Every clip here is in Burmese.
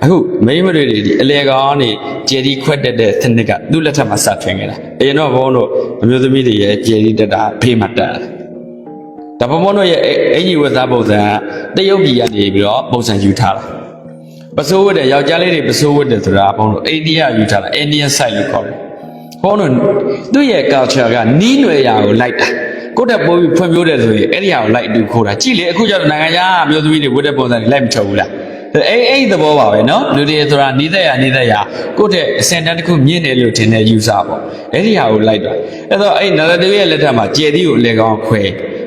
အခုမိမတွေအလေကောင်နေကျယ်ဒီခွက်တက်တဲ့စနစ်ကသူ့လက်ထက်မှာစထွင်ခဲ့တာအရင်တော့ဘုန်းတို့အမျိုးသမီးတွေရဲ့ကျယ်ဒီတက်တာဖေးမှတက်ဒါဘုန်းတို့ရဲ့အင်ကြီးဝတ်သားပုံစံတရုတ်ပြည်ကနေပြီးတော့ပုံစံယူထားတာပစိုးဝတ်တဲ့ယောက်ျားလေးတွေပစိုးဝတ်တယ်ဆိုတာဘုန်းတို့အိန္ဒိယယူထားတာအိန္ဒိယ site လို့ခေါ်တယ်ဘုန်းတို့သူ့ရဲ့ culture ကနီးနွယ်ရာကိုလိုက်တာကိုယ့်တက်ပိုးပြီးဖွံ့ဖြိုးတယ်ဆိုရင်အဲ့ဒီဟာကိုလိုက်တူခိုးတာကြည့်လေအခုကျတော့နိုင်ငံခြားအမျိုးသမီးတွေဝတ်တဲ့ပုံစံတွေလိုက်မချုပ်ဘူးလားအဲ့သဘောပါပဲเนาะလူတွေဆိုတာနီးသက်ရကိုယ့်တဲ့အစင်တန်းတစ်ခုမြင့်တယ်လို့ထင်တဲ့ယူဆပေါ့အဲ့ဒီဟာကိုလိုက်တာအဲ့တော့အဲ့နရတေရဲ့လက်ထက်မှာကျယ်သီးကိုအလေကောင်ခွဲ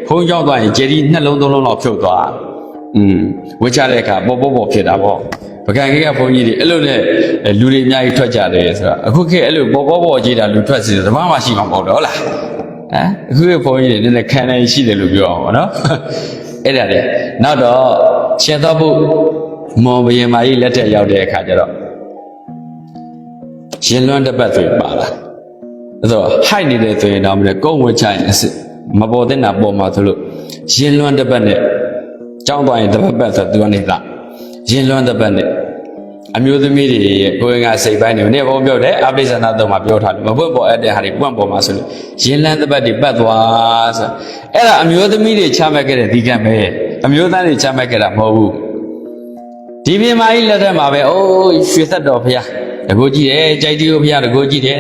ဖုံးကြောက်သွားရင်ကျယ်သီးနှလုံးသုံးလုံးလောက်ဖြုတ်သွားဝှချတဲ့အခါပေါ်ဖြစ်တာပေါ့ပကံကြီးကဘုန်းကြီးတွေအဲ့လိုနဲ့လူတွေအများကြီးထွက်ကြတယ်ဆိုတော့အခုခေတ်အဲ့လိုပေါ်ကြည့်တာလူထွက်စီတယ်တမမှရှိမှာမဟုတ်တော့လားအခုခေတ်ဘုန်းကြီးတွေနည်းနည်းခံနိုင်ရှိတယ်လို့ပြောအောင်ပေါ့နော်အဲ့ဒါလေနောက်တော့ရှင်သောဘုမော်ဘယင်မာကြီးလက်ထက်ရောက်တဲ့အခါကျတော့ရင်လွှမ်းတစ်ပတ်ဆိုပါလာအဲ့တော့ဟိုက်နေတယ်ဆိုရင်တော့မလဲကုန်းဝချရင်မပေါ်တဲ့နာပေါ်မှာဆိုလို့ရင်လွှမ်းတစ်ပတ်နဲ့ကြောင်းသွားရင်တစ်ပတ်ဆိုသူကနေသားရင်လွှမ်းတစ်ပတ်နဲ့အမျိုးသမီးတွေရဲ့ကိုယ်ငါစိတ်ပိုင်းတွေနဲ့ဘုံပြောတယ်အပိစ္ဆနာတော့မှာပြောထားတယ်မပွင့်ပေါ်အဲ့တဲ့ဟာတွေပွင့်ပေါ်မှာဆိုလို့ရင်လန်းတစ်ပတ်တွေပတ်သွားဆိုအဲ့ဒါအမျိုးသမီးတွေချမှတ်ခဲ့တဲ့ဒီကံပဲအမျိုးသားတွေချမှတ်ခဲ့တာမဟုတ်ဘူးဒီပြမကြီးလက်ထက်မှာပဲအိုးရွှေသက်တော်ဖျားတကူကြည့်တယ်ကြိုက်တီကိုဖျားတကူကြည့်တယ်